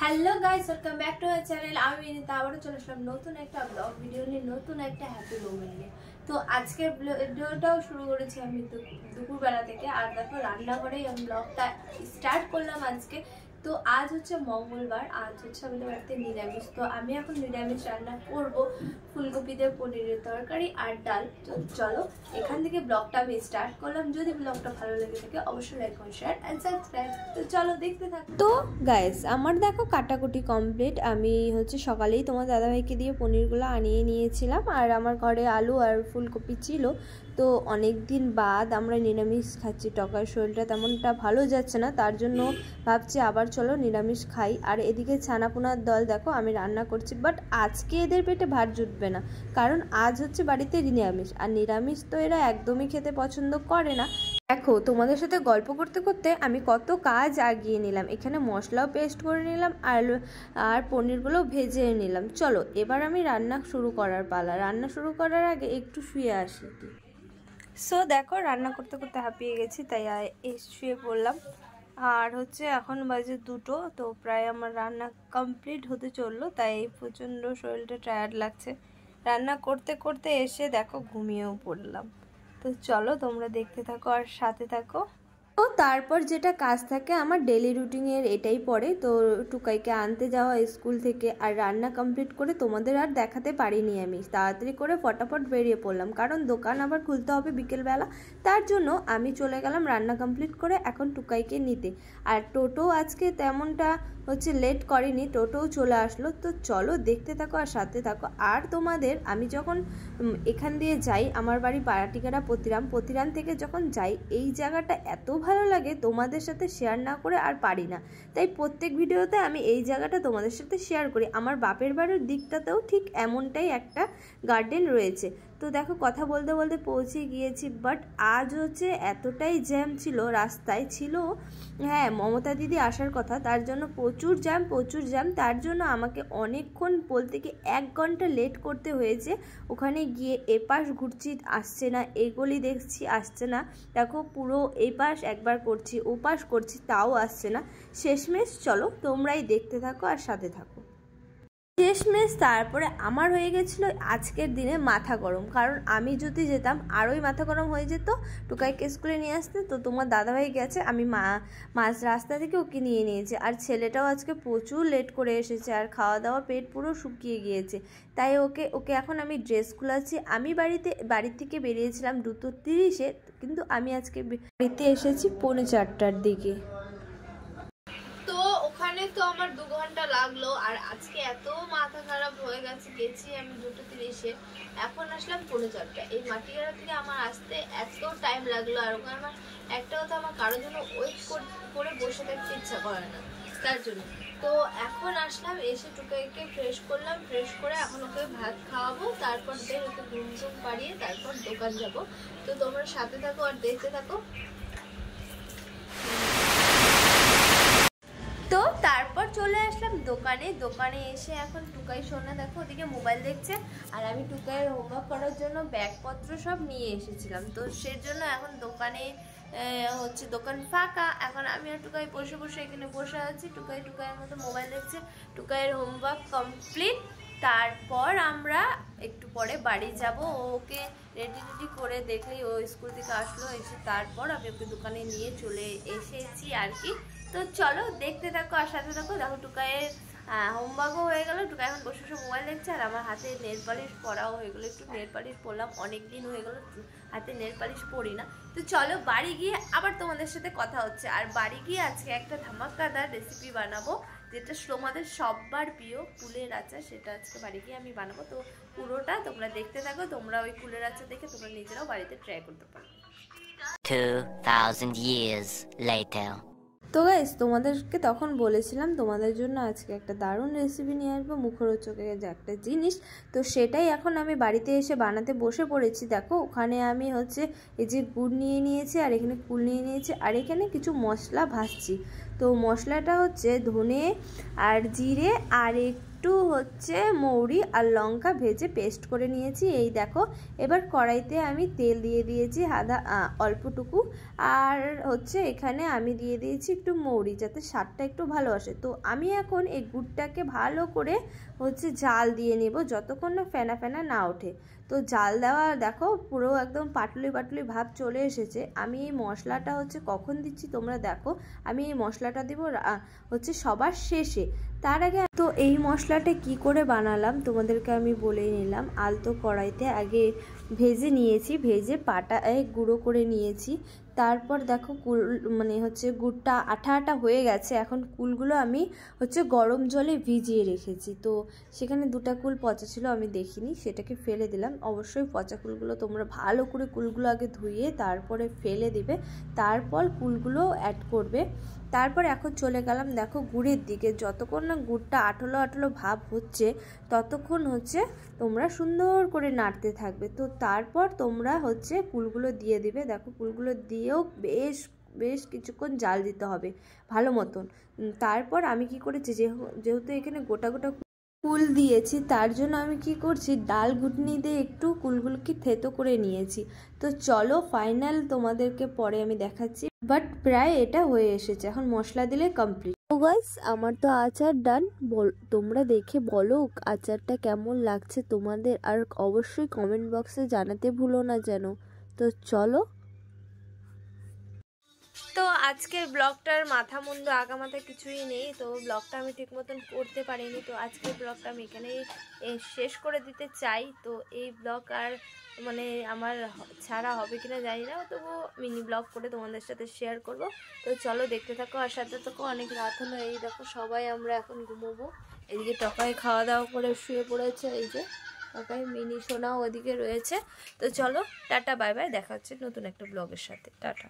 Hello guys, welcome back to my channel. আমি বিনীতা আবারও চলে আসলাম নতুন একটা ব্লগ ভিডিও নিয়ে, নতুন একটা হ্যাপি মোমেন্ট নিয়ে। তো আজকের ভিডিওটাও শুরু করেছি আমি দুপুরবেলা থেকে। আর দেখো রান্নাঘরেই আমি ব্লগটা স্টার্ট করলাম আজকে। তো আজ হচ্ছে মঙ্গলবার, আজ হচ্ছে আমাদের বাড়িতে নিরামিষ। তো আমি এখন নিরামিষ রান্না করব, ফুলকপি দিয়ে পনিরের তরকারি আর ডাল। তো চলো এখান থেকে ব্লগটা আমি স্টার্ট করলাম। যদি ব্লগটা ভালো লেগে থাকে অবশ্যই like comment share and subscribe. তো চলো দেখতে থাকো। তো গাইস, আমার দেখো কাটাকুটি কমপ্লিট। আমি হচ্ছে সকালেই তোমার দাদাভাইকে দিয়ে পনিরগুলো আনিয়ে নিয়েছিলাম। আর আমার ঘরে আলু আর ফুলকপি ছিল। তো অনেক দিন বাদ আমরা নিরামিষ খাচ্ছি। টকার শরীরটা তেমনটা ভালো যাচ্ছে না, তার জন্য ভাবছি আবার চলো নিরামিষ খাই। আর এদিকে ছানাপোনার দল দেখো আমি রান্না করছি, বাট আজকে এদের পেটে ভাত জুটবে না, কারণ আজ হচ্ছে বাড়িতে নিরামিষ। আর নিরামিষ তো এরা একদমই খেতে পছন্দ করে না। দেখো তোমাদের সাথে গল্প করতে করতে আমি কত কাজ আগিয়ে নিলাম। এখানে মশলাও পেস্ট করে নিলাম আর পনিরগুলো ভেজে নিলাম। চলো এবার আমি রান্না শুরু করার পালা। রান্না শুরু করার আগে একটু শুয়ে আসি। সো দেখো রান্না করতে করতে হাঁপিয়ে গেছি, তাই শুয়ে পড়লাম। আর হচ্ছে এখন বাজে 2টো। তো প্রায় আমার রান্না কমপ্লিট হতে চললো, তাই প্রচণ্ড শরীরটা টায়ার্ড লাগছে। রান্না করতে করতে এসে দেখো ঘুমিয়েও পড়লাম। তো চলো তোমরা দেখতে থাকো আর সাথে থাকো। তো তারপর যেটা কাজ থাকে আমার ডেলি রুটিনের এটাই পড়ে। তো টুকাইকে আনতে যাওয়া স্কুল থেকে, আর রান্না কমপ্লিট করে তোমাদের আর দেখাতে পারিনি। আমি তাড়াতাড়ি করে ফটাফট বেরিয়ে পড়লাম, কারণ দোকান আবার খুলতে হবে বিকেলবেলা। তার জন্য আমি চলে গেলাম রান্না কমপ্লিট করে এখন টুকাইকে নিতে। আর টোটো আজকে তেমনটা হচ্ছে লেট করেনি, টোটোও চলে আসলো। তো চলো দেখতে থাকো আর সাথে থাকো। আর তোমাদের আমি যখন এখান দিয়ে যাই, আমার বাড়ি পাড়াটিকারা প্রতিরাম থেকে যখন যাই, এই জায়গাটা এত ভালো লাগে তোমাদের সাথে শেয়ার না করে আর পারি না। তাই প্রত্যেক ভিডিওতে আমি এই জায়গাটা তোমাদের সাথে শেয়ার করি। আমার বাপের বাড়ির দিকটাতেও ঠিক এমনটাই একটা গার্ডেন রয়েছে। তো দেখো কথা বলতে বলতে পৌঁছে গিয়েছি, বাট আজ হচ্ছে এতটাই জ্যাম ছিল, রাস্তায় ছিল। হ্যাঁ, মমতা দিদি আসার কথা, তার জন্য প্রচুর জ্যাম। তার জন্য আমাকে অনেকক্ষণ বলতে কি 1 ঘন্টা লেট করতে হয়েছে। ওখানে গিয়ে এপাশ ঘুরছি, আসছে না, এগুলি দেখছি আসছে না। দেখো পুরো এপাশ একবার করছি, ওপাশ করছি, তাও আসছে না। শেষমেশ চলো তোমরাই দেখতে থাকো আর সাথে থাকো। শেষমেশ তারপরে আমার হয়ে গেছিলো আজকের দিনে মাথা গরম, কারণ আমি যদি যেতাম আরোই মাথা গরম হয়ে যেত টুকাইকে স্কুলে নিয়ে আসতে। তো তোমার দাদাভাই গেছে, আমি মাঝ রাস্তা থেকে ওকে নিয়ে নিয়েছি। আর ছেলেটাও আজকে প্রচুর লেট করে এসেছে, আর খাওয়া দাওয়া পেট পুরো শুকিয়ে গিয়েছে। তাই ওকে এখন আমি ড্রেস খুলাচ্ছি। আমি বাড়ি থেকে বেরিয়েছিলাম 2:30-এ, কিন্তু আমি আজকে বাড়িতে এসেছি 4:45-টার দিকে। তো ওখানে তো আমার 2 ঘন্টা লাগলো। আর আজকে এত মাথা খারাপ হয়ে গেছি আমি 2:30-এ, এখন আসলাম 4:45। এই মাটিগাড়া থেকে আমার আসতে এত টাইম লাগলো। আর ওখানে আমার একটা কথা, আমার কারোর জন্য ওয়েট করে বসে থাকতে ইচ্ছা করে না, তার জন্য। তো এখন আসলাম, এসে টুকাইকে ফ্রেশ করলাম, ফ্রেশ করে এখন ওকে ভাত খাওয়াবো, তারপর ওকে ঘুম পাড়িয়ে তারপর দোকান যাব। তো তোমরা সাথে থাকো আর দেখতে থাকো। তো তারপর চলে আসলাম দোকানে এসে এখন টুকাই সোনা দেখো ওদিকে মোবাইল দেখছে, আর আমি টুকাইয়ের হোমওয়ার্ক করার জন্য ব্যাগপত্র সব নিয়ে এসেছিলাম। তো সেই জন্য এখন দোকানে হচ্ছে দোকান ফাঁকা। এখন আমি আর টুকাই বসে এখানে বসে আছি। টুকাইয়ের মতো মোবাইল দেখছে। টুকাইয়ের হোমওয়ার্ক কমপ্লিট। তারপর আমরা একটু পরে বাড়ি যাব। ওকে রেডি করে দেখলেই ও স্কুল থেকে আসলো, এসে তারপর আমি ওকে দোকানে নিয়ে চলে এসেছি আর কি। তো চলো দেখতে থাকো আর সাথে থাকো। দেখো টুকাইয়ের হোমওয়ার্কও হয়ে গেল, টুকাই এখন বসে মোবাইল দেখছে। আর আমার হাতে নেল পালিশ পরাও হয়ে গেলো, একটু নেল পালিশ পরলাম, অনেক দিন হয়ে গেলো হাতে নেল পালিশ পরি না। তো চলো বাড়ি গিয়ে আবার তোমাদের সাথে কথা হচ্ছে। আর বাড়ি গিয়ে আজকে একটা ধামাকাদার রেসিপি বানাবো, যেটা তোমাদের সবার প্রিয় কুলের আচার, সেটা আজকে বাড়ি গিয়ে আমি বানাবো। তো পুরোটা তোমরা দেখতে থাকো। তোমরা ওই কুলের আচার দেখে তোমরা নিজেরাও বাড়িতে ট্রাই করতে পারো। 2000 years later. তো গাইস, তোমাদেরকে তখন বলেছিলাম তোমাদের জন্য আজকে একটা দারুণ রেসিপি নিয়ে আসবো, মুখরোচকের যে একটা জিনিস। তো সেটাই এখন আমি বাড়িতে এসে বানাতে বসে পড়েছি। দেখো ওখানে আমি হচ্ছে এই যে গুড় নিয়ে নিয়েছি, আর এখানে কুল নিয়ে নিয়েছি, আর এখানে কিছু মশলা ভাজছি। তো মশলাটা হচ্ছে ধনে আর জিরে আর একটু একটু হচ্ছে মৌরি আর লঙ্কা ভেজে পেস্ট করে নিয়েছি। এই দেখো, এবার কড়াইতে আমি তেল দিয়ে দিয়েছি অল্পটুকু, আর হচ্ছে এখানে আমি দিয়ে দিয়েছি একটু মৌরি, যাতে স্বাদটা একটু ভালো আসে। তো আমি এখন এই গুড়টাকে ভালো করে হচ্ছে জাল দিয়ে নেব যতক্ষণ না ফেনা ফেনা না ওঠে। তো জাল দেওয়া দেখো পুরো একদম পাতলি পাতলি ভাব চলে এসেছে। আমি এই মশলাটা হচ্ছে কখন দিচ্ছি তোমরা দেখো, আমি এই মশলাটা দিব হচ্ছে সবার শেষে। তার আগে তো এই মশলাটা কি করে বানালাম তোমাদেরকে আমি বলেই নিলাম। আলতো কড়াইতে আগে ভেজে নিয়েছি, ভেজে পাটায় গুঁড়ো করে নিয়েছি। তারপর দেখো কুল মানে হচ্ছে গুড়টা আঠা আঠা হয়ে গেছে। এখন কুলগুলো আমি হচ্ছে গরম জলে ভিজিয়ে রেখেছি। তো সেখানে 2টা কুল পচা ছিল, আমি দেখিনি, সেটাকে ফেলে দিলাম। অবশ্যই পচা কুলগুলো তোমরা ভালো করে কুলগুলো আগে ধুয়ে তারপরে ফেলে দিবে, তারপর কুলগুলো অ্যাড করবে। তারপর এখন চলে গেলাম দেখো গুড়ের দিকে। যতক্ষণ না গুড়টা আঠলো আঠলো ভাব হচ্ছে ততক্ষণ হচ্ছে তোমরা সুন্দর করে নাড়তে থাকবে। তো তারপর তোমরা হচ্ছে কুলগুলো দিয়ে দিবে। দেখো কুলগুলো দিয়েও বেশ বেশ কিছুক্ষণ জাল দিতে হবে ভালো মতন। তারপর আমি কি করেছি, যেহেতু এখানে গোটা গোটা কুল দিয়েছি, তার জন্য আমি কি করছি, ডাল ঘুটনি দিয়ে একটু কুলগুলোকে থেতো করে নিয়েছি। তো চলো ফাইনাল তোমাদেরকে পরে আমি দেখাচ্ছি, বাট প্রায় এটা হয়ে এসেছে, এখন মশলা দিলে কমপ্লিট। তো গাইস আমার তো আচার ডান। তোমরা দেখে বলো আচারটা কেমন লাগছে তোমাদের, আর অবশ্যই কমেন্ট বক্সে জানাতে ভুলো না যেন। তো চলো। তো আজকের ব্লগটার মাথা মুন্ডু আগামাথা কিছুই নেই, তো ব্লগটা আমি ঠিক মতন করতে পারিনি। তো আজকের ব্লগটা আমি এখানেই শেষ করে দিতে চাই। তো এই ব্লগ আর মানে আমার ছাড়া হবে কিনা জানি না, তবুও মিনি ব্লগ করে তোমাদের সাথে শেয়ার করব। তো চলো দেখতে থাকো আর সাথে থাকো। অনেক রাত হলো, এই দেখো সবাই আমরা এখন ঘুমোবো। এদিকে টকাই খাওয়া দাওয়া করে শুয়ে পড়েছে, এই যে টকাই, মিনি সোনাও ওদিকে রয়েছে। তো চলো টাটা বাই বাই, দেখা হচ্ছে নতুন একটা ব্লগের সাথে। টাটা।